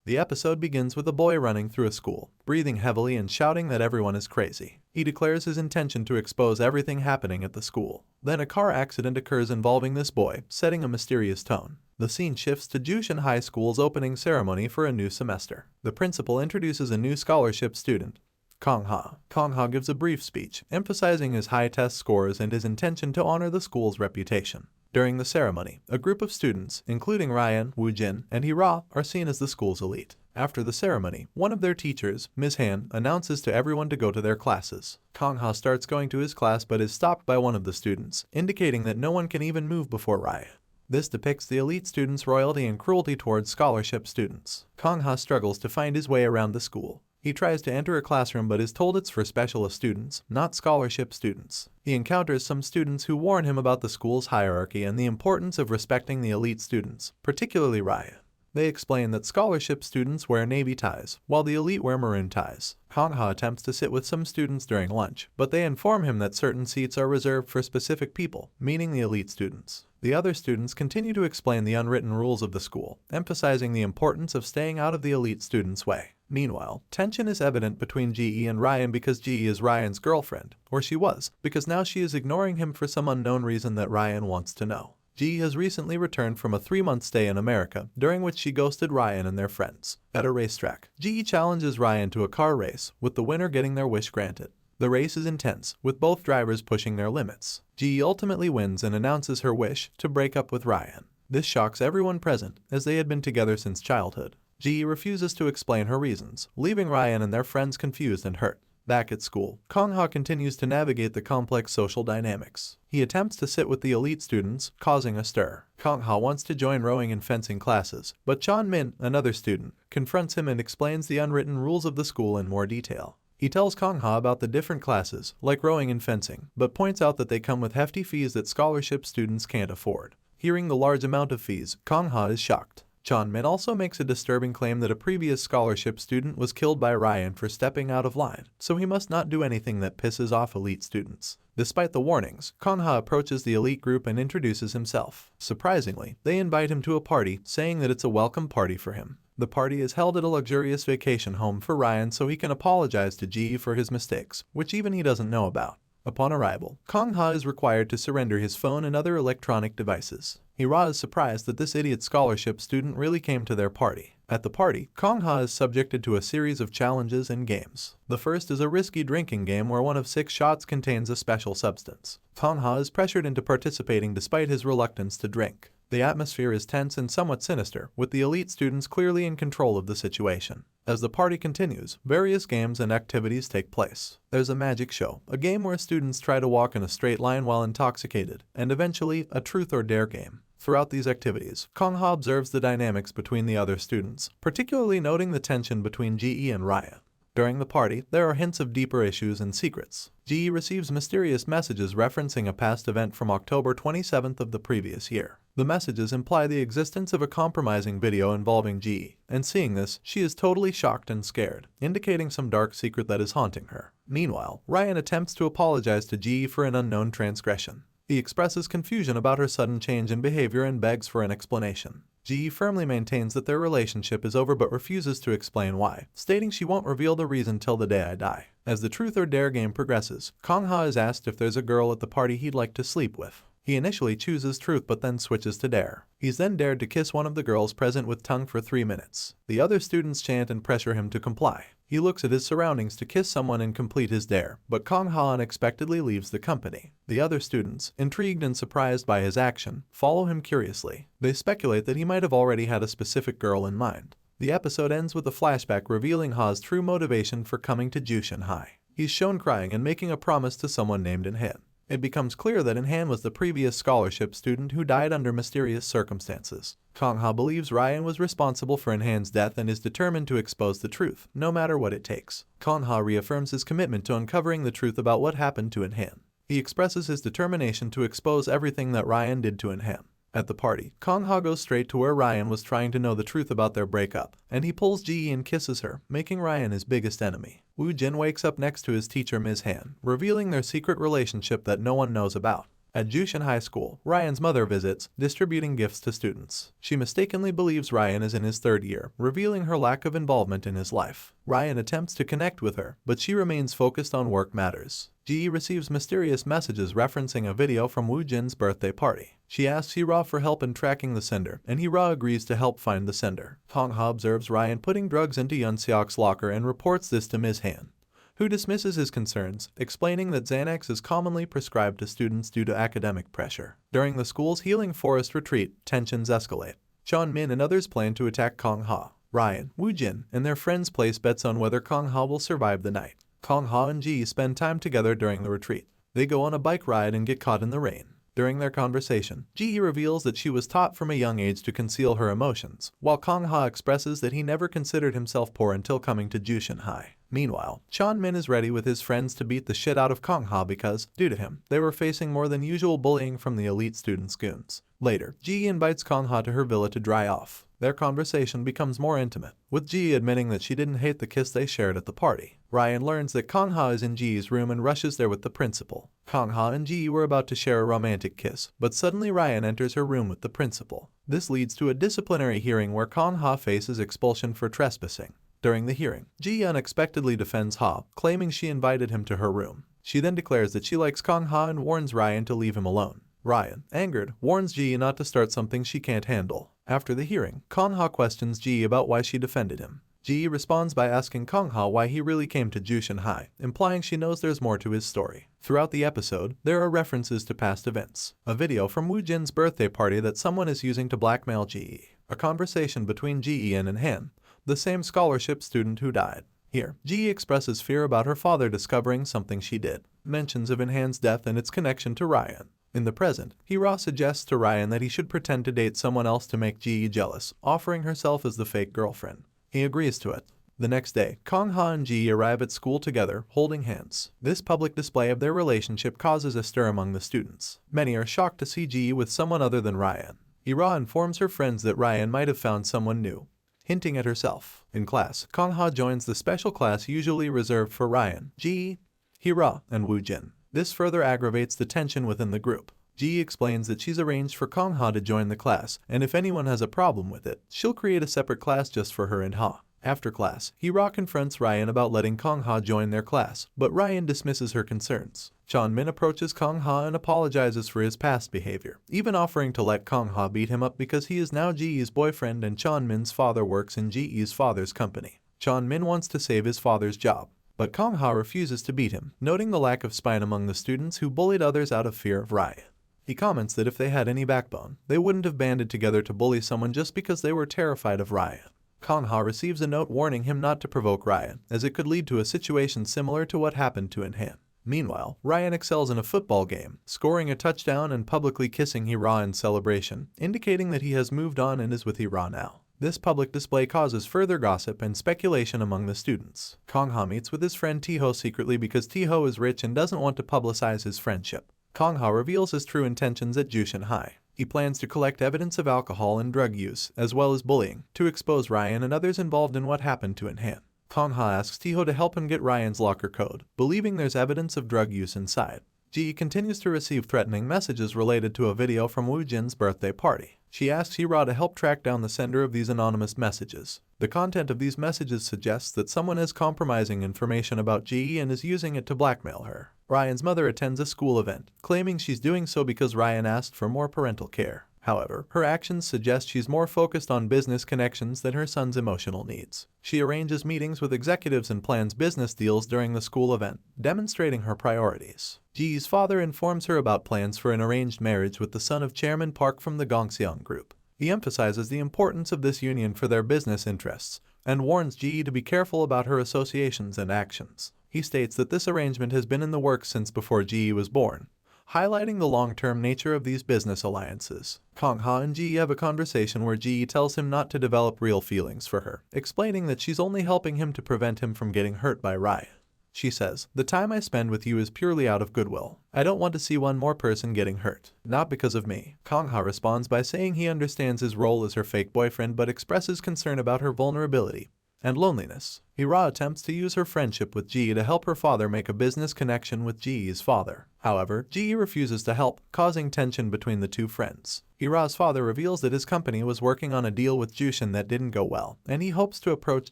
The episode begins with a boy running through a school, breathing heavily and shouting that everyone is crazy. He declares his intention to expose everything happening at the school. Then a car accident occurs involving this boy, setting a mysterious tone. The scene shifts to Jushin High School's opening ceremony for a new semester. The principal introduces a new scholarship student, Kong-ha. Kong-ha gives a brief speech, emphasizing his high test scores and his intention to honor the school's reputation. During the ceremony, a group of students, including Ryan, Woo-jin, and Hee-ra, are seen as the school's elite. After the ceremony, one of their teachers, Ms. Han, announces to everyone to go to their classes. Kong-ha starts going to his class but is stopped by one of the students, indicating that no one can even move before Ryan. This depicts the elite students' royalty and cruelty towards scholarship students. Kong-ha struggles to find his way around the school. He tries to enter a classroom but is told it's for specialist students, not scholarship students. He encounters some students who warn him about the school's hierarchy and the importance of respecting the elite students, particularly Ryan. They explain that scholarship students wear navy ties, while the elite wear maroon ties. Kong-ha attempts to sit with some students during lunch, but they inform him that certain seats are reserved for specific people, meaning the elite students. The other students continue to explain the unwritten rules of the school, emphasizing the importance of staying out of the elite students' way. Meanwhile, tension is evident between Ji and Ryan because Ji is Ryan's girlfriend, or she was, because now she is ignoring him for some unknown reason that Ryan wants to know. Ji has recently returned from a 3-month stay in America, during which she ghosted Ryan and their friends. At a racetrack, Ji challenges Ryan to a car race, with the winner getting their wish granted. The race is intense, with both drivers pushing their limits. Ji ultimately wins and announces her wish to break up with Ryan. This shocks everyone present, as they had been together since childhood. Ji refuses to explain her reasons, leaving Ryan and their friends confused and hurt. Back at school, Kong-ha continues to navigate the complex social dynamics. He attempts to sit with the elite students, causing a stir. Kong-ha wants to join rowing and fencing classes, but Chon-min, another student, confronts him and explains the unwritten rules of the school in more detail. He tells Kong-ha about the different classes, like rowing and fencing, but points out that they come with hefty fees that scholarship students can't afford. Hearing the large amount of fees, Kong-ha is shocked. Chon-min also makes a disturbing claim that a previous scholarship student was killed by Ryan for stepping out of line, so he must not do anything that pisses off elite students. Despite the warnings, Kong-ha approaches the elite group and introduces himself. Surprisingly, they invite him to a party, saying that it's a welcome party for him. The party is held at a luxurious vacation home for Ryan so he can apologize to Ji for his mistakes, which even he doesn't know about. Upon arrival, Kong-ha is required to surrender his phone and other electronic devices. Hee-ra is surprised that this idiot scholarship student really came to their party. At the party, Kong-ha is subjected to a series of challenges and games. The first is a risky drinking game where one of 6 shots contains a special substance. Kong-ha is pressured into participating despite his reluctance to drink. The atmosphere is tense and somewhat sinister, with the elite students clearly in control of the situation. As the party continues, various games and activities take place. There's a magic show, a game where students try to walk in a straight line while intoxicated, and eventually, a truth or dare game. Throughout these activities, Kong-ha observes the dynamics between the other students, particularly noting the tension between Ji and Ryan. During the party, there are hints of deeper issues and secrets. Ji receives mysterious messages referencing a past event from October 27th of the previous year. The messages imply the existence of a compromising video involving Ji, and seeing this, she is totally shocked and scared, indicating some dark secret that is haunting her. Meanwhile, Ryan attempts to apologize to Ji for an unknown transgression. He expresses confusion about her sudden change in behavior and begs for an explanation. Ji firmly maintains that their relationship is over but refuses to explain why, stating she won't reveal the reason till the day I die. As the truth or dare game progresses, Kong-ha is asked if there's a girl at the party he'd like to sleep with. He initially chooses truth but then switches to dare. He's then dared to kiss one of the girls present with tongue for 3 minutes. The other students chant and pressure him to comply. He looks at his surroundings to kiss someone and complete his dare, but Kong-ha unexpectedly leaves the company. The other students, intrigued and surprised by his action, follow him curiously. They speculate that he might have already had a specific girl in mind. The episode ends with a flashback revealing Ha's true motivation for coming to Jushin High. He's shown crying and making a promise to someone named In-han. It becomes clear that In-han was the previous scholarship student who died under mysterious circumstances. Kong-ha believes Ryan was responsible for In-han's death and is determined to expose the truth, no matter what it takes. Kong-ha reaffirms his commitment to uncovering the truth about what happened to In-han. He expresses his determination to expose everything that Ryan did to In-han. At the party, Kong-ha goes straight to where Ryan was trying to know the truth about their breakup, and he pulls Ji and kisses her, making Ryan his biggest enemy. Woo-jin wakes up next to his teacher Ms. Han, revealing their secret relationship that no one knows about. At Jushin High School, Ryan's mother visits, distributing gifts to students. She mistakenly believes Ryan is in his third year, revealing her lack of involvement in his life. Ryan attempts to connect with her, but she remains focused on work matters. Ji receives mysterious messages referencing a video from Woo Jin's birthday party. She asks Hee-ra for help in tracking the sender, and Hee-ra agrees to help find the sender. Kang-ha observes Ryan putting drugs into Yeon-seok's locker and reports this to Ms. Han, who dismisses his concerns, explaining that Xanax is commonly prescribed to students due to academic pressure. During the school's Healing Forest retreat, tensions escalate. Cheon-min and others plan to attack Kang-ha. Ryan, Woo Jin, and their friends place bets on whether Kang-ha will survive the night. Kang-ha and Ji spend time together during the retreat. They go on a bike ride and get caught in the rain. During their conversation, Ji reveals that she was taught from a young age to conceal her emotions, while Kang-ha expresses that he never considered himself poor until coming to Jushin High. Meanwhile, Cheon-min is ready with his friends to beat the shit out of Kang-ha because, due to him, they were facing more than usual bullying from the elite students' goons. Later, Ji invites Kang-ha to her villa to dry off. Their conversation becomes more intimate, with Ji admitting that she didn't hate the kiss they shared at the party. Ryan learns that Kang-ha is in Ji's room and rushes there with the principal. Kang-ha and Ji were about to share a romantic kiss, but suddenly Ryan enters her room with the principal. This leads to a disciplinary hearing where Kang-ha faces expulsion for trespassing. During the hearing, Ji unexpectedly defends Ha, claiming she invited him to her room. She then declares that she likes Kang-ha and warns Ryan to leave him alone. Ryan, angered, warns Ji not to start something she can't handle. After the hearing, Kang-ha questions Ji about why she defended him. Ji responds by asking Kang-ha why he really came to Jushin High, implying she knows there's more to his story. Throughout the episode, there are references to past events. A video from Woo Jin's birthday party that someone is using to blackmail Ji. A conversation between Ji-eun and Han, the same scholarship student who died. Here, Ji expresses fear about her father discovering something she did. Mentions of Han's death and its connection to Ryan. In the present, Hee-ra suggests to Ryan that he should pretend to date someone else to make Ji jealous, offering herself as the fake girlfriend. He agrees to it. The next day, Kang-ha and Ji arrive at school together, holding hands. This public display of their relationship causes a stir among the students. Many are shocked to see Ji with someone other than Ryan. Hee-ra informs her friends that Ryan might have found someone new, hinting at herself. In class, Kang-ha joins the special class usually reserved for Ryan, Ji, Hee-ra, and Woo Jin. This further aggravates the tension within the group. Ji explains that she's arranged for Kang-ha to join the class, and if anyone has a problem with it, she'll create a separate class just for her and Ha. After class, Hee-ra confronts Ryan about letting Kang-ha join their class, but Ryan dismisses her concerns. Cheon-min approaches Kang-ha and apologizes for his past behavior, even offering to let Kang-ha beat him up because he is now Ji-e's boyfriend and Cheon-min's father works in Ji-e's father's company. Cheon-min wants to save his father's job, but Kang-ha refuses to beat him, noting the lack of spine among the students who bullied others out of fear of Ryan. He comments that if they had any backbone, they wouldn't have banded together to bully someone just because they were terrified of Ryan. Kang-ha receives a note warning him not to provoke Ryan, as it could lead to a situation similar to what happened to Han. Meanwhile, Ryan excels in a football game, scoring a touchdown and publicly kissing Hee-ra in celebration, indicating that he has moved on and is with Hee-ra now. This public display causes further gossip and speculation among the students. Kang-ha meets with his friend Tae-ho secretly because Tae-ho is rich and doesn't want to publicize his friendship. Kang-ha reveals his true intentions at Jushin High. He plans to collect evidence of alcohol and drug use, as well as bullying, to expose Ryan and others involved in what happened to Han. Kang-ha asks Tae-ho to help him get Ryan's locker code, believing there's evidence of drug use inside. Ji continues to receive threatening messages related to a video from Woo Jin's birthday party. She asks Hee-ra to help track down the sender of these anonymous messages. The content of these messages suggests that someone is compromising information about Ji and is using it to blackmail her. Ryan's mother attends a school event, claiming she's doing so because Ryan asked for more parental care. However, her actions suggest she's more focused on business connections than her son's emotional needs. She arranges meetings with executives and plans business deals during the school event, demonstrating her priorities. Ji's father informs her about plans for an arranged marriage with the son of Chairman Park from the Gongseong Group. He emphasizes the importance of this union for their business interests, and warns Ji to be careful about her associations and actions. He states that this arrangement has been in the works since before Ji was born, highlighting the long-term nature of these business alliances. Kang-ha and Ji have a conversation where Ji tells him not to develop real feelings for her, explaining that she's only helping him to prevent him from getting hurt by Ryan. She says, "The time I spend with you is purely out of goodwill. I don't want to see one more person getting hurt. Not because of me." Kang-ha responds by saying he understands his role as her fake boyfriend but expresses concern about her vulnerability, and loneliness. Ira attempts to use her friendship with Ji to help her father make a business connection with Ji's father. However, Ji refuses to help, causing tension between the two friends. Ira's father reveals that his company was working on a deal with Jushin that didn't go well, and he hopes to approach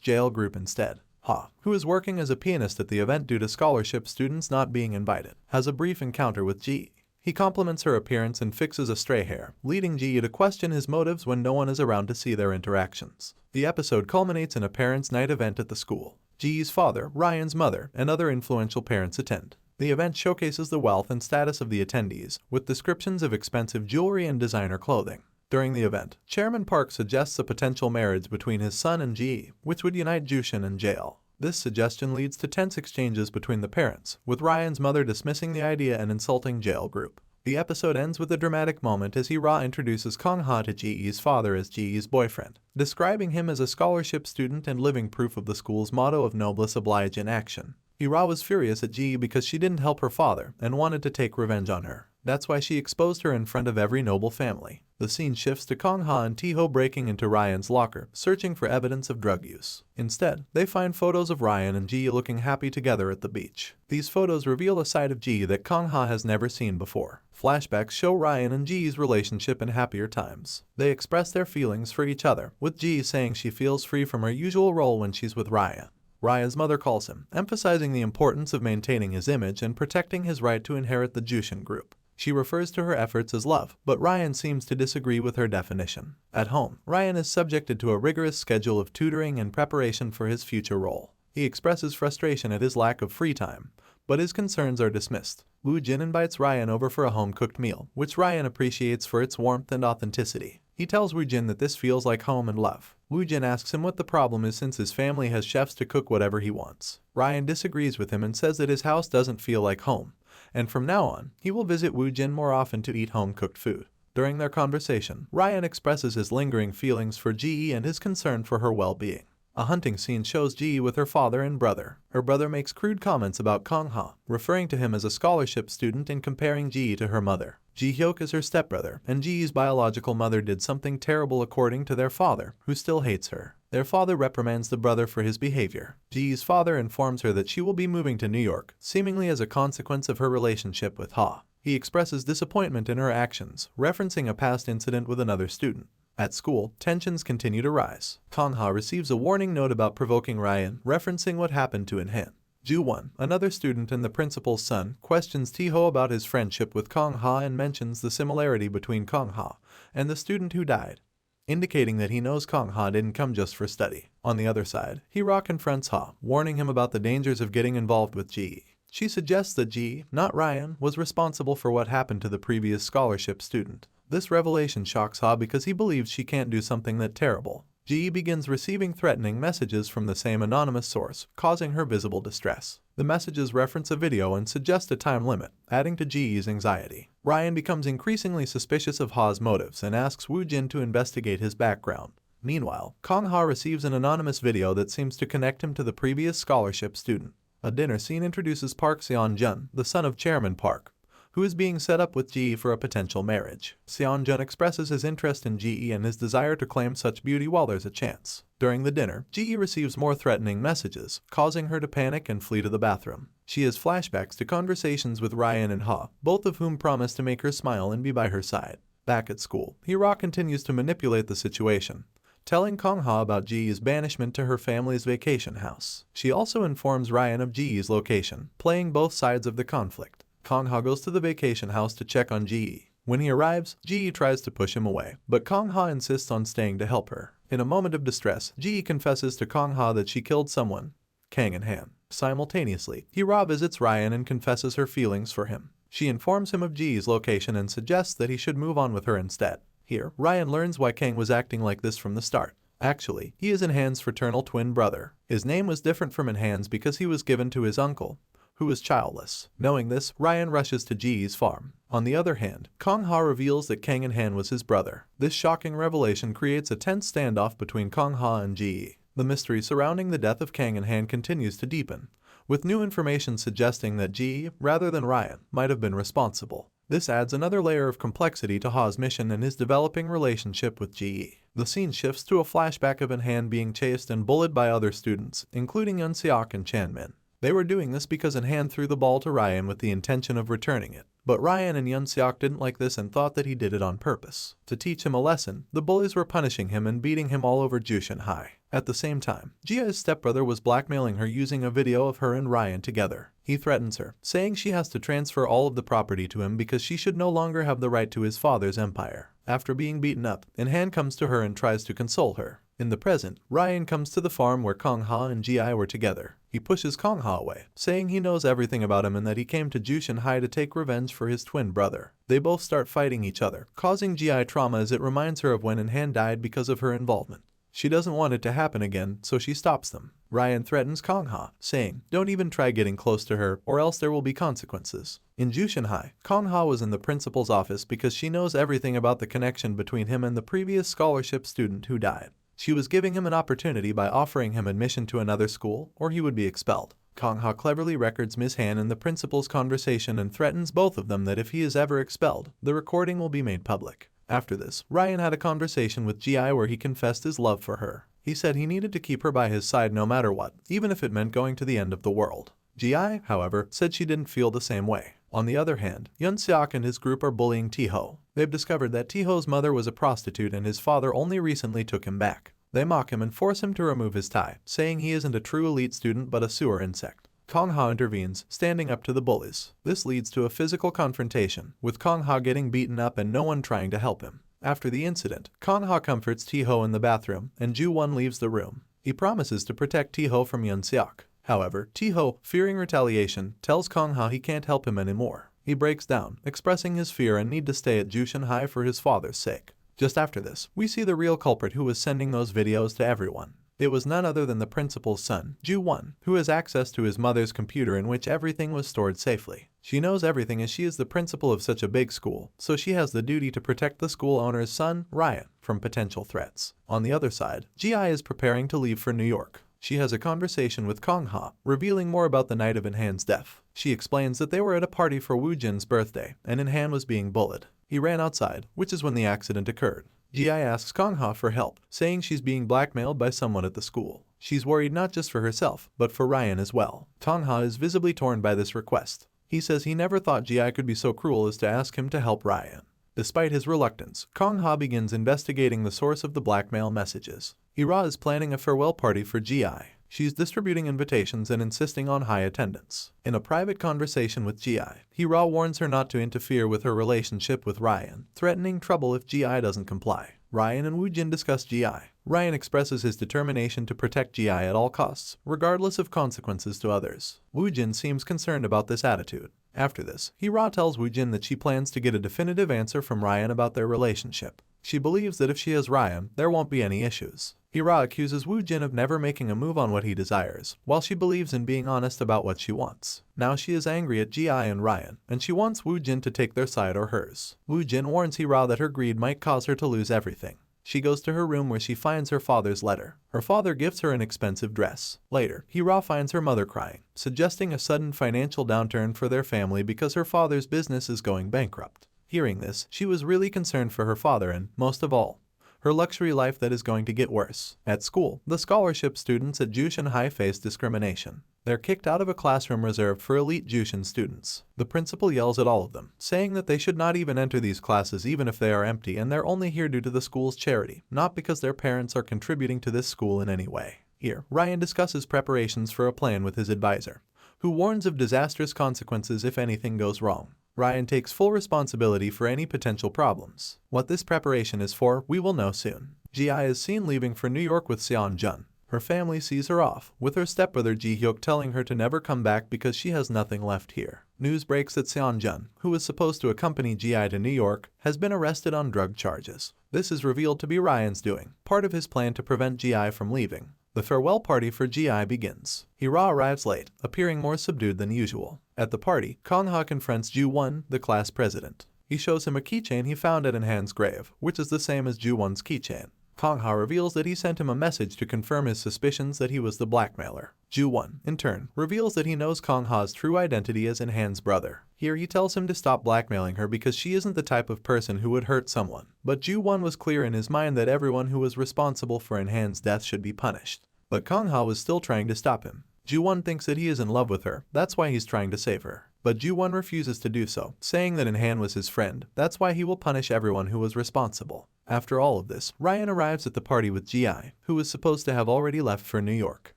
Jail Group instead. Ha, who is working as a pianist at the event due to scholarship students not being invited, has a brief encounter with Ji. He compliments her appearance and fixes a stray hair, leading Ji to question his motives when no one is around to see their interactions. The episode culminates in a parents' night event at the school. Ji's father, Ryan's mother, and other influential parents attend. The event showcases the wealth and status of the attendees, with descriptions of expensive jewelry and designer clothing. During the event, Chairman Park suggests a potential marriage between his son and Ji, which would unite Jushin and Jail. This suggestion leads to tense exchanges between the parents, with Ryan's mother dismissing the idea and insulting Jail Group. The episode ends with a dramatic moment as Ira introduces Kong-ha to Ji's father as Ji's boyfriend, describing him as a scholarship student and living proof of the school's motto of noblesse oblige in action. Ira was furious at Ji because she didn't help her father and wanted to take revenge on her. That's why she exposed her in front of every noble family. The scene shifts to Kong-ha and Taeho breaking into Ryan's locker, searching for evidence of drug use. Instead, they find photos of Ryan and Ji looking happy together at the beach. These photos reveal a side of Ji that Kong-ha has never seen before. Flashbacks show Ryan and Ji's relationship in happier times. They express their feelings for each other, with Ji saying she feels free from her usual role when she's with Ryan. Ryan's mother calls him, emphasizing the importance of maintaining his image and protecting his right to inherit the Jushin group. She refers to her efforts as love, but Ryan seems to disagree with her definition. At home, Ryan is subjected to a rigorous schedule of tutoring and preparation for his future role. He expresses frustration at his lack of free time, but his concerns are dismissed. Woo-jin invites Ryan over for a home-cooked meal, which Ryan appreciates for its warmth and authenticity. He tells Woo-jin that this feels like home and love. Woo-jin asks him what the problem is since his family has chefs to cook whatever he wants. Ryan disagrees with him and says that his house doesn't feel like home, and from now on, he will visit Woo-jin more often to eat home-cooked food. During their conversation, Ryan expresses his lingering feelings for Ji and his concern for her well-being. A hunting scene shows Ji with her father and brother. Her brother makes crude comments about Kong-ha, referring to him as a scholarship student and comparing Ji to her mother. Ji-hyuk is her stepbrother, and Ji's biological mother did something terrible according to their father, who still hates her. Their father reprimands the brother for his behavior. Ji's father informs her that she will be moving to New York, seemingly as a consequence of her relationship with Ha. He expresses disappointment in her actions, referencing a past incident with another student. At school, tensions continue to rise. Kong-ha receives a warning note about provoking Ryan, referencing what happened to In-han. Ju-won, another student and the principal's son, questions Taeho about his friendship with Kong-ha and mentions the similarity between Kong-ha and the student who died, indicating that he knows Kong-ha didn't come just for study. On the other side, Hira confronts Ha, warning him about the dangers of getting involved with Ji. She suggests that Ji, not Ryan, was responsible for what happened to the previous scholarship student. This revelation shocks Ha because he believes she can't do something that terrible. Ji begins receiving threatening messages from the same anonymous source, causing her visible distress. The messages reference a video and suggest a time limit, adding to Ji's anxiety. Ryan becomes increasingly suspicious of Ha's motives and asks Woo-jin to investigate his background. Meanwhile, Kong-ha receives an anonymous video that seems to connect him to the previous scholarship student. A dinner scene introduces Park Seon-jun, the son of Chairman Park, who is being set up with Ji for a potential marriage. Seon-jun expresses his interest in Ji and his desire to claim such beauty while there's a chance. During the dinner, Ji receives more threatening messages, causing her to panic and flee to the bathroom. She has flashbacks to conversations with Ryan and Ha, both of whom promise to make her smile and be by her side. Back at school, Hira continues to manipulate the situation, telling Kong-ha about Ji's banishment to her family's vacation house. She also informs Ryan of Ji's location, playing both sides of the conflict. Kong-ha goes to the vacation house to check on Ji. When he arrives, Ji tries to push him away, but Kong-ha insists on staying to help her. In a moment of distress, Ji confesses to Kong-ha that she killed someone, Kang In-han. Simultaneously, Hira visits Ryan and confesses her feelings for him. She informs him of Ji's location and suggests that he should move on with her instead. Here, Ryan learns why Kang was acting like this from the start. Actually, he is In-han's fraternal twin brother. His name was different from In-han's because he was given to his uncle, who was childless. Knowing this, Ryan rushes to Ji's farm. On the other hand, Kong-ha reveals that Kang In-han was his brother. This shocking revelation creates a tense standoff between Kong-ha and Ji. The mystery surrounding the death of Kang In-han continues to deepen, with new information suggesting that Ji, rather than Ryan, might have been responsible. This adds another layer of complexity to Ha's mission and his developing relationship with Ji. The scene shifts to a flashback of In-Han being chased and bullied by other students, including Eun-seok and Chanmin. They were doing this because In-Han threw the ball to Ryan with the intention of returning it. But Ryan and Eun-seok didn't like this and thought that he did it on purpose. To teach him a lesson, the bullies were punishing him and beating him all over Jushin High. At the same time, Jia's stepbrother was blackmailing her using a video of her and Ryan together. He threatens her, saying she has to transfer all of the property to him because she should no longer have the right to his father's empire. After being beaten up, In-Han comes to her and tries to console her. In the present, Ryan comes to the farm where Kong Ha and Ji were together. He pushes Kong Ha away, saying he knows everything about him and that he came to Jushin High to take revenge for his twin brother. They both start fighting each other, causing Ji trauma as it reminds her of when In-Han died because of her involvement. She doesn't want it to happen again, so she stops them. Ryan threatens Kong Ha, saying, "Don't even try getting close to her, or else there will be consequences." In Jushin High, Kong Ha was in the principal's office because she knows everything about the connection between him and the previous scholarship student who died. She was giving him an opportunity by offering him admission to another school, or he would be expelled. Kong Ha cleverly records Ms. Han and the principal's conversation and threatens both of them that if he is ever expelled, the recording will be made public. After this, Ryan had a conversation with Ji where he confessed his love for her. He said he needed to keep her by his side no matter what, even if it meant going to the end of the world. Ji, however, said she didn't feel the same way. On the other hand, Eun-seok and his group are bullying Taeho. They've discovered that Taeho's mother was a prostitute and his father only recently took him back. They mock him and force him to remove his tie, saying he isn't a true elite student but a sewer insect. Kong Ha intervenes, standing up to the bullies. This leads to a physical confrontation, with Kong Ha getting beaten up and no one trying to help him. After the incident, Kong Ha comforts Taeho in the bathroom, and Ju-won leaves the room. He promises to protect Taeho from Eun-seok. However, Taeho, fearing retaliation, tells Kong Ha he can't help him anymore. He breaks down, expressing his fear and need to stay at Jushin High for his father's sake. Just after this, we see the real culprit who was sending those videos to everyone. It was none other than the principal's son, Ju-won, who has access to his mother's computer in which everything was stored safely. She knows everything as she is the principal of such a big school, so she has the duty to protect the school owner's son, Ryan, from potential threats. On the other side, Ji is preparing to leave for New York. She has a conversation with Kong Ha, revealing more about the night of In-han's death. She explains that they were at a party for Woo-jin's birthday, and In-han was being bullied. He ran outside, which is when the accident occurred. Ji asks Kong Ha for help, saying she's being blackmailed by someone at the school. She's worried not just for herself, but for Ryan as well. Kong Ha is visibly torn by this request. He says he never thought Ji could be so cruel as to ask him to help Ryan. Despite his reluctance, Kong Ha begins investigating the source of the blackmail messages. Ira is planning a farewell party for Ji. She's distributing invitations and insisting on high attendance. In a private conversation with Ji, Hira warns her not to interfere with her relationship with Ryan, threatening trouble if Ji doesn't comply. Ryan and Woo-jin discuss Ji. Ryan expresses his determination to protect Ji at all costs, regardless of consequences to others. Woo-jin seems concerned about this attitude. After this, Hira tells Woo-jin that she plans to get a definitive answer from Ryan about their relationship. She believes that if she has Ryan, there won't be any issues. Hira accuses Woo-jin of never making a move on what he desires, while she believes in being honest about what she wants. Now she is angry at Ji and Ryan, and she wants Woo-jin to take their side or hers. Woo-jin warns Hira that her greed might cause her to lose everything. She goes to her room where she finds her father's letter. Her father gives her an expensive dress. Later, Hira finds her mother crying, suggesting a sudden financial downturn for their family because her father's business is going bankrupt. Hearing this, she was really concerned for her father and, most of all, her luxury life that is going to get worse. At school, the scholarship students at Jushin High face discrimination. They're kicked out of a classroom reserved for elite Jushin students. The principal yells at all of them, saying that they should not even enter these classes even if they are empty and they're only here due to the school's charity, not because their parents are contributing to this school in any way. Here, Ryan discusses preparations for a plan with his advisor, who warns of disastrous consequences if anything goes wrong. Ryan takes full responsibility for any potential problems. What this preparation is for, we will know soon. Ji is seen leaving for New York with Seon-jun. Her family sees her off, with her stepbrother Ji-hyuk telling her to never come back because she has nothing left here. News breaks that Seon-jun, who was supposed to accompany Ji to New York, has been arrested on drug charges. This is revealed to be Ryan's doing, part of his plan to prevent Ji from leaving. The farewell party for Ji begins. Hira arrives late, appearing more subdued than usual. At the party, Kong Ha confronts Ju-won, the class president. He shows him a keychain he found at In-han's grave, which is the same as Ju-won's keychain. Kong Ha reveals that he sent him a message to confirm his suspicions that he was the blackmailer. Ju-won, in turn, reveals that he knows Kong Ha's true identity as In-han's brother. Here he tells him to stop blackmailing her because she isn't the type of person who would hurt someone. But Ju-won was clear in his mind that everyone who was responsible for In-han's death should be punished. But Kong Ha was still trying to stop him. Ju-won thinks that he is in love with her, that's why he's trying to save her. But Ju-won refuses to do so, saying that In-han was his friend, that's why he will punish everyone who was responsible. After all of this, Ryan arrives at the party with Ji, who was supposed to have already left for New York.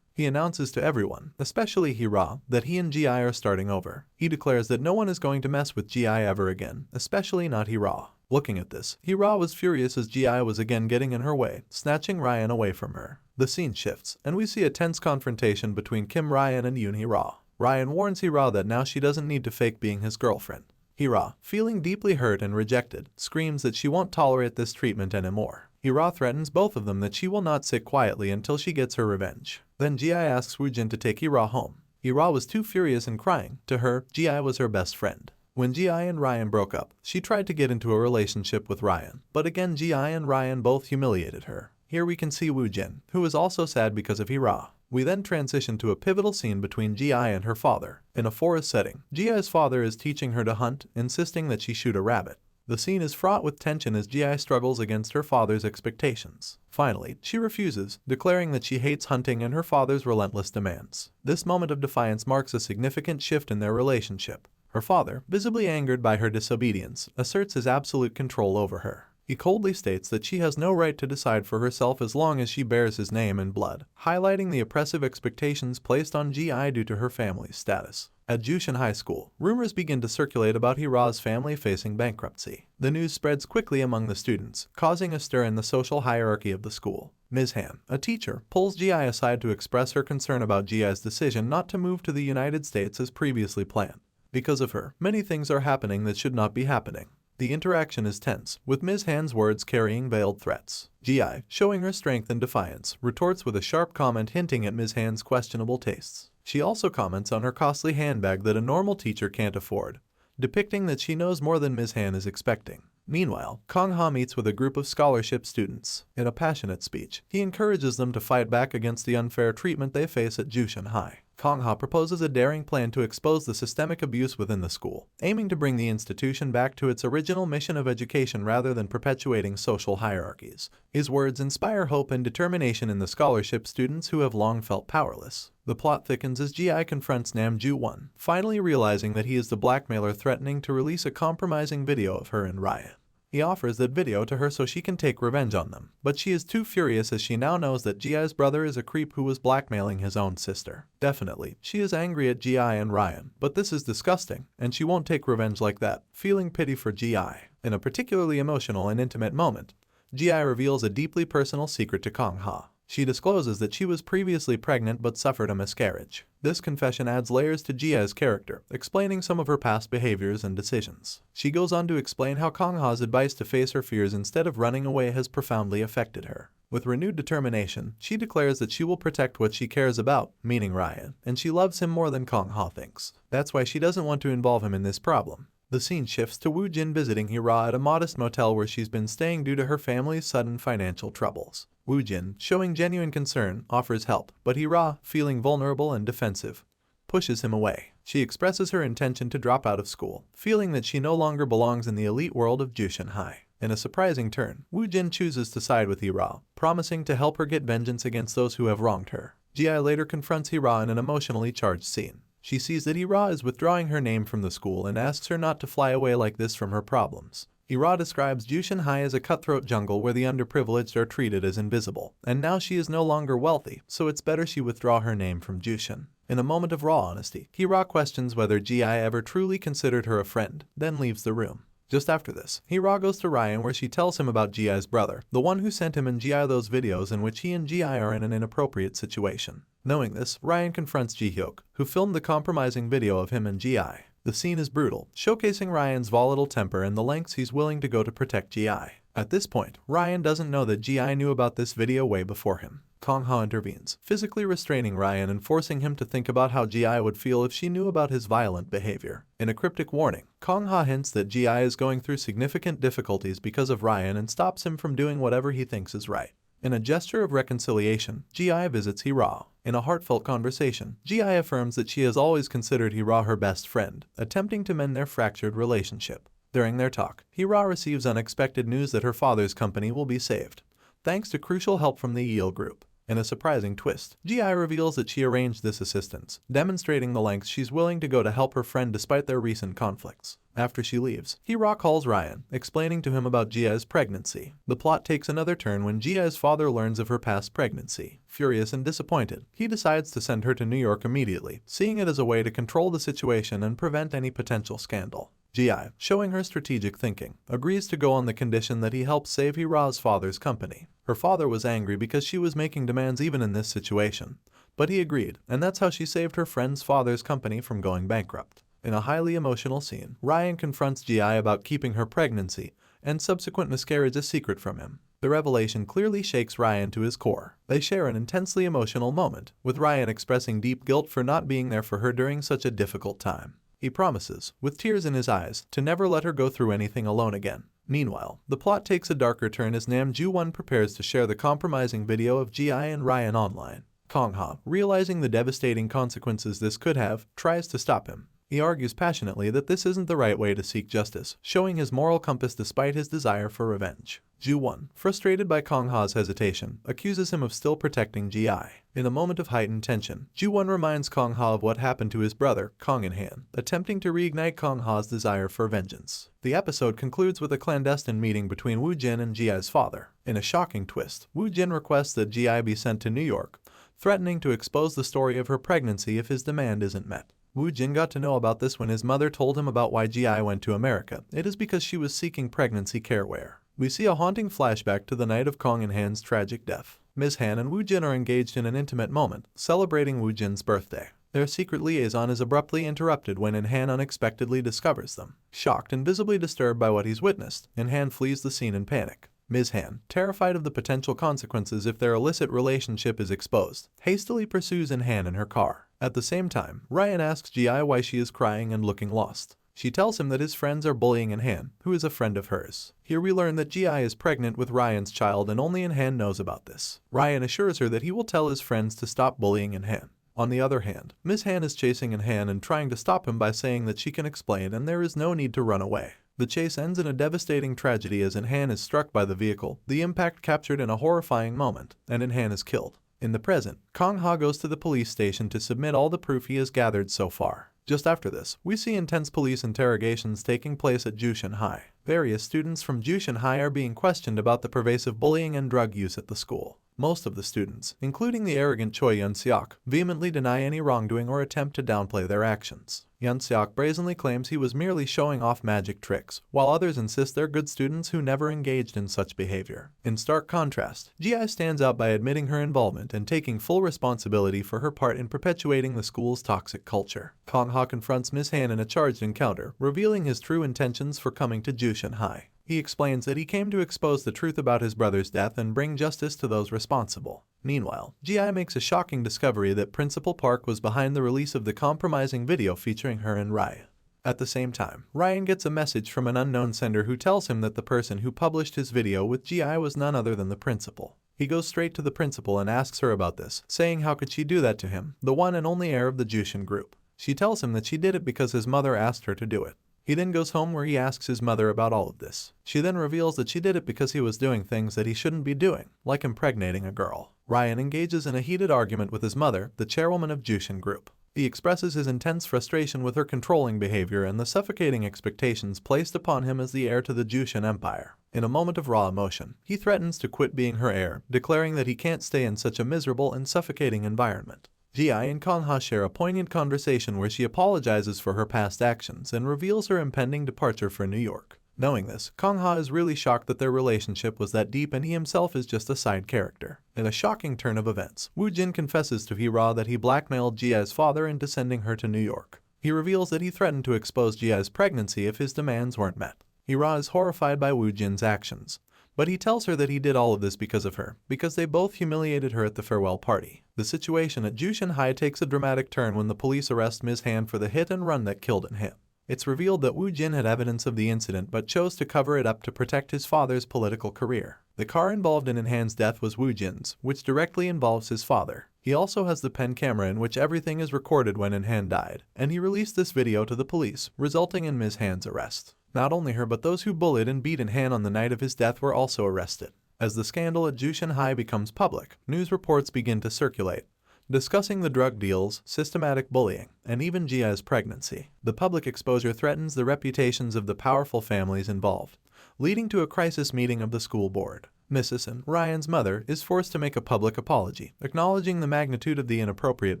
He announces to everyone, especially Hira, that he and Ji are starting over. He declares that no one is going to mess with Ji ever again, especially not Hira. Looking at this, Hira was furious as Ji was again getting in her way, snatching Ryan away from her. The scene shifts, and we see a tense confrontation between Kim Ryan and Yoon Hira. Ryan warns Hira that now she doesn't need to fake being his girlfriend. Hira, feeling deeply hurt and rejected, screams that she won't tolerate this treatment anymore. Hira threatens both of them that she will not sit quietly until she gets her revenge. Then Ji asks Woojin to take Hira home. Hira was too furious and crying. To her, Ji was her best friend. When Ji and Ryan broke up, she tried to get into a relationship with Ryan, but again Ji and Ryan both humiliated her. Here we can see Woojin, who is also sad because of Hira. We then transition to a pivotal scene between Ji and her father. In a forest setting, Ji's father is teaching her to hunt, insisting that she shoot a rabbit. The scene is fraught with tension as Ji struggles against her father's expectations. Finally, she refuses, declaring that she hates hunting and her father's relentless demands. This moment of defiance marks a significant shift in their relationship. Her father, visibly angered by her disobedience, asserts his absolute control over her. He coldly states that she has no right to decide for herself as long as she bears his name in blood, highlighting the oppressive expectations placed on Ji due to her family's status. At Jushin High School, rumors begin to circulate about Hira's family facing bankruptcy. The news spreads quickly among the students, causing a stir in the social hierarchy of the school. Ms. Han, a teacher, pulls Ji aside to express her concern about Ji's decision not to move to the United States as previously planned. Because of her, many things are happening that should not be happening. The interaction is tense, with Ms. Han's words carrying veiled threats. Ji, showing her strength and defiance, retorts with a sharp comment hinting at Ms. Han's questionable tastes. She also comments on her costly handbag that a normal teacher can't afford, depicting that she knows more than Ms. Han is expecting. Meanwhile, Kong Ha meets with a group of scholarship students. In a passionate speech, he encourages them to fight back against the unfair treatment they face at Jushin High. Kong Ha proposes a daring plan to expose the systemic abuse within the school, aiming to bring the institution back to its original mission of education rather than perpetuating social hierarchies. His words inspire hope and determination in the scholarship students who have long felt powerless. The plot thickens as Ji confronts Nam Ju-won, finally realizing that he is the blackmailer threatening to release a compromising video of her and Ryan. He offers that video to her so she can take revenge on them, but she is too furious as she now knows that Ji's brother is a creep who was blackmailing his own sister. Definitely, she is angry at Ji and Ryan, but this is disgusting, and she won't take revenge like that, feeling pity for Ji. In a particularly emotional and intimate moment, Ji reveals a deeply personal secret to Kong Ha. She discloses that she was previously pregnant but suffered a miscarriage. This confession adds layers to Ji's character, explaining some of her past behaviors and decisions. She goes on to explain how Kong Ha's advice to face her fears instead of running away has profoundly affected her. With renewed determination, she declares that she will protect what she cares about, meaning Ryan, and she loves him more than Kong Ha thinks. That's why she doesn't want to involve him in this problem. The scene shifts to Woojin visiting Hira at a modest motel where she's been staying due to her family's sudden financial troubles. Woojin, showing genuine concern, offers help, but Hira, feeling vulnerable and defensive, pushes him away. She expresses her intention to drop out of school, feeling that she no longer belongs in the elite world of Jushin High. In a surprising turn, Woojin chooses to side with Hira, promising to help her get vengeance against those who have wronged her. Ji later confronts Hira in an emotionally charged scene. She sees that Hira is withdrawing her name from the school and asks her not to fly away like this from her problems. Hira describes Jushin High as a cutthroat jungle where the underprivileged are treated as invisible, and now she is no longer wealthy, so it's better she withdraw her name from Jushin. In a moment of raw honesty, Hira questions whether Ji ever truly considered her a friend, then leaves the room. Just after this, Hira goes to Ryan where she tells him about Ji's brother, the one who sent him and Ji those videos in which he and Ji are in an inappropriate situation. Knowing this, Ryan confronts Ji-hyuk, who filmed the compromising video of him and Ji. The scene is brutal, showcasing Ryan's volatile temper and the lengths he's willing to go to protect Ji. At this point, Ryan doesn't know that Ji knew about this video way before him. Kong Ha intervenes, physically restraining Ryan and forcing him to think about how Ji would feel if she knew about his violent behavior. In a cryptic warning, Kong Ha hints that Ji is going through significant difficulties because of Ryan and stops him from doing whatever he thinks is right. In a gesture of reconciliation, Ji visits Hee-ra. In a heartfelt conversation, Ji affirms that she has always considered Hee-ra her best friend, attempting to mend their fractured relationship. During their talk, Hee-ra receives unexpected news that her father's company will be saved, thanks to crucial help from the Yale group. In a surprising twist, Ji reveals that she arranged this assistance, demonstrating the lengths she's willing to go to help her friend despite their recent conflicts. After she leaves, Hee-ra calls Ryan, explaining to him about Jia's pregnancy. The plot takes another turn when Jia's father learns of her past pregnancy. Furious and disappointed, he decides to send her to New York immediately, seeing it as a way to control the situation and prevent any potential scandal. Ji, showing her strategic thinking, agrees to go on the condition that he helps save Hee-ra's father's company. Her father was angry because she was making demands even in this situation, but he agreed, and that's how she saved her friend's father's company from going bankrupt. In a highly emotional scene, Ryan confronts Ji about keeping her pregnancy and subsequent miscarriage a secret from him. The revelation clearly shakes Ryan to his core. They share an intensely emotional moment, with Ryan expressing deep guilt for not being there for her during such a difficult time. He promises, with tears in his eyes, to never let her go through anything alone again. Meanwhile, the plot takes a darker turn as Nam Joo-won prepares to share the compromising video of Ji and Ryan online. Kong-ha, realizing the devastating consequences this could have, tries to stop him. He argues passionately that this isn't the right way to seek justice, showing his moral compass despite his desire for revenge. Joo-won, frustrated by Kong-ha's hesitation, accuses him of still protecting Ji. In a moment of heightened tension, Joo-won reminds Kong-ha of what happened to his brother, Kong In-han, attempting to reignite Kong-ha's desire for vengeance. The episode concludes with a clandestine meeting between Woo-jin and Ji's father. In a shocking twist, Woo-jin requests that Ji be sent to New York, threatening to expose the story of her pregnancy if his demand isn't met. Woo-jin got to know about this when his mother told him about why Ji went to America. It is because she was seeking pregnancy careware. We see a haunting flashback to the night of Kong In-han's tragic death. Ms. Han and Woo-jin are engaged in an intimate moment, celebrating Woo-jin's birthday. Their secret liaison is abruptly interrupted when In-han unexpectedly discovers them. Shocked and visibly disturbed by what he's witnessed, In-han flees the scene in panic. Ms. Han, terrified of the potential consequences if their illicit relationship is exposed, hastily pursues In-han in her car. At the same time, Ryan asks Ji why she is crying and looking lost. She tells him that his friends are bullying In-han, who is a friend of hers. Here we learn that Ji is pregnant with Ryan's child and only In-han knows about this. Ryan assures her that he will tell his friends to stop bullying In-han. On the other hand, Ms. Han is chasing In-han and trying to stop him by saying that she can explain and there is no need to run away. The chase ends in a devastating tragedy as In-han is struck by the vehicle, the impact captured in a horrifying moment, and In-han is killed. In the present, Kong-ha goes to the police station to submit all the proof he has gathered so far. Just after this, we see intense police interrogations taking place at Jushin High. Various students from Jushin High are being questioned about the pervasive bullying and drug use at the school. Most of the students, including the arrogant Choi Yun-seok, vehemently deny any wrongdoing or attempt to downplay their actions. Yun-seok brazenly claims he was merely showing off magic tricks, while others insist they're good students who never engaged in such behavior. In stark contrast, Ji stands out by admitting her involvement and taking full responsibility for her part in perpetuating the school's toxic culture. Kong-ha confronts Ms. Han in a charged encounter, revealing his true intentions for coming to Jushin High. He explains that he came to expose the truth about his brother's death and bring justice to those responsible. Meanwhile, Ji makes a shocking discovery that Principal Park was behind the release of the compromising video featuring her and Ryan. At the same time, Ryan gets a message from an unknown sender who tells him that the person who published his video with Ji was none other than the principal. He goes straight to the principal and asks her about this, saying how could she do that to him, the one and only heir of the Jushin group. She tells him that she did it because his mother asked her to do it. He then goes home where he asks his mother about all of this. She then reveals that she did it because he was doing things that he shouldn't be doing, like impregnating a girl. Ryan engages in a heated argument with his mother, the chairwoman of Jushin Group. He expresses his intense frustration with her controlling behavior and the suffocating expectations placed upon him as the heir to the Jushin Empire. In a moment of raw emotion, he threatens to quit being her heir, declaring that he can't stay in such a miserable and suffocating environment. Ji and Kong-ha share a poignant conversation where she apologizes for her past actions and reveals her impending departure for New York. Knowing this, Kong-ha is really shocked that their relationship was that deep and he himself is just a side character. In a shocking turn of events, Woo-jin confesses to Hee-ra that he blackmailed Ji's father into sending her to New York. He reveals that he threatened to expose Ji's pregnancy if his demands weren't met. Hee-ra is horrified by Woo-jin's actions, but he tells her that he did all of this because of her, because they both humiliated her at the farewell party. The situation at Jushin High takes a dramatic turn when the police arrest Ms. Han for the hit and run that killed In-han. It's revealed that Woo-jin had evidence of the incident but chose to cover it up to protect his father's political career. The car involved in Inhan's death was Woojin's, which directly involves his father. He also has the pen camera in which everything is recorded when Inhan died, and he released this video to the police, resulting in Ms. Han's arrest. Not only her but those who bullied and beat Inhan on the night of his death were also arrested. As the scandal at Jushin High becomes public, news reports begin to circulate, discussing the drug deals, systematic bullying, and even Jia's pregnancy. The public exposure threatens the reputations of the powerful families involved, leading to a crisis meeting of the school board. Mrs. Ryan's mother is forced to make a public apology, acknowledging the magnitude of the inappropriate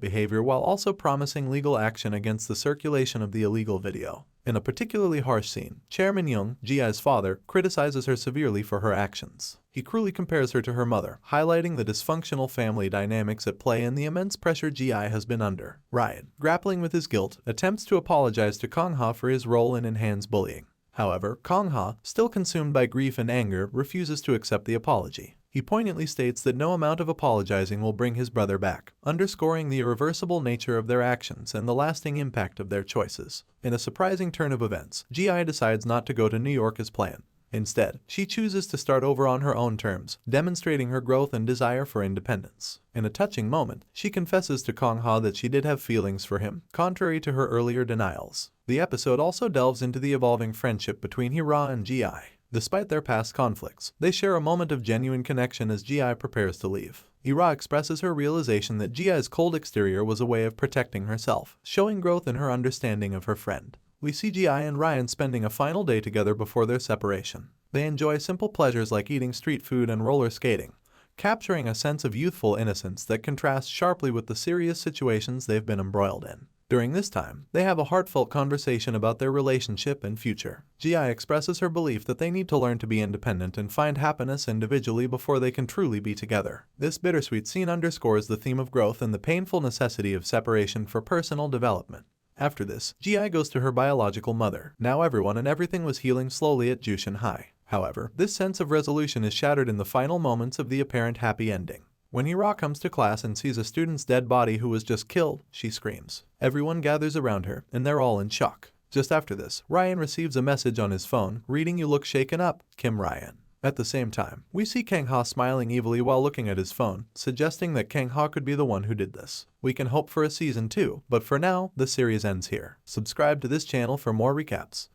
behavior while also promising legal action against the circulation of the illegal video. In a particularly harsh scene, Chairman Young, Jia's father, criticizes her severely for her actions. He cruelly compares her to her mother, highlighting the dysfunctional family dynamics at play and the immense pressure Jia has been under. Ryan, grappling with his guilt, attempts to apologize to Kong-ha for his role in Inhan's bullying. However, Kong-ha, still consumed by grief and anger, refuses to accept the apology. He poignantly states that no amount of apologizing will bring his brother back, underscoring the irreversible nature of their actions and the lasting impact of their choices. In a surprising turn of events, Ji decides not to go to New York as planned. Instead, she chooses to start over on her own terms, demonstrating her growth and desire for independence. In a touching moment, she confesses to Kong-ha that she did have feelings for him, contrary to her earlier denials. The episode also delves into the evolving friendship between Hira and Ji. Despite their past conflicts, they share a moment of genuine connection as Ji prepares to leave. Hira expresses her realization that Ji's cold exterior was a way of protecting herself, showing growth in her understanding of her friend. We see Ji and Ryan spending a final day together before their separation. They enjoy simple pleasures like eating street food and roller skating, capturing a sense of youthful innocence that contrasts sharply with the serious situations they've been embroiled in. During this time, they have a heartfelt conversation about their relationship and future. Ji expresses her belief that they need to learn to be independent and find happiness individually before they can truly be together. This bittersweet scene underscores the theme of growth and the painful necessity of separation for personal development. After this, Ji goes to her biological mother. Now everyone and everything was healing slowly at Jushin High. However, this sense of resolution is shattered in the final moments of the apparent happy ending. When Hira comes to class and sees a student's dead body who was just killed, she screams. Everyone gathers around her, and they're all in shock. Just after this, Ryan receives a message on his phone, reading, "You look shaken up, Kim Ryan." At the same time, we see Kang-ha smiling evilly while looking at his phone, suggesting that Kang-ha could be the one who did this. We can hope for a season 2, but for now, the series ends here. Subscribe to this channel for more recaps.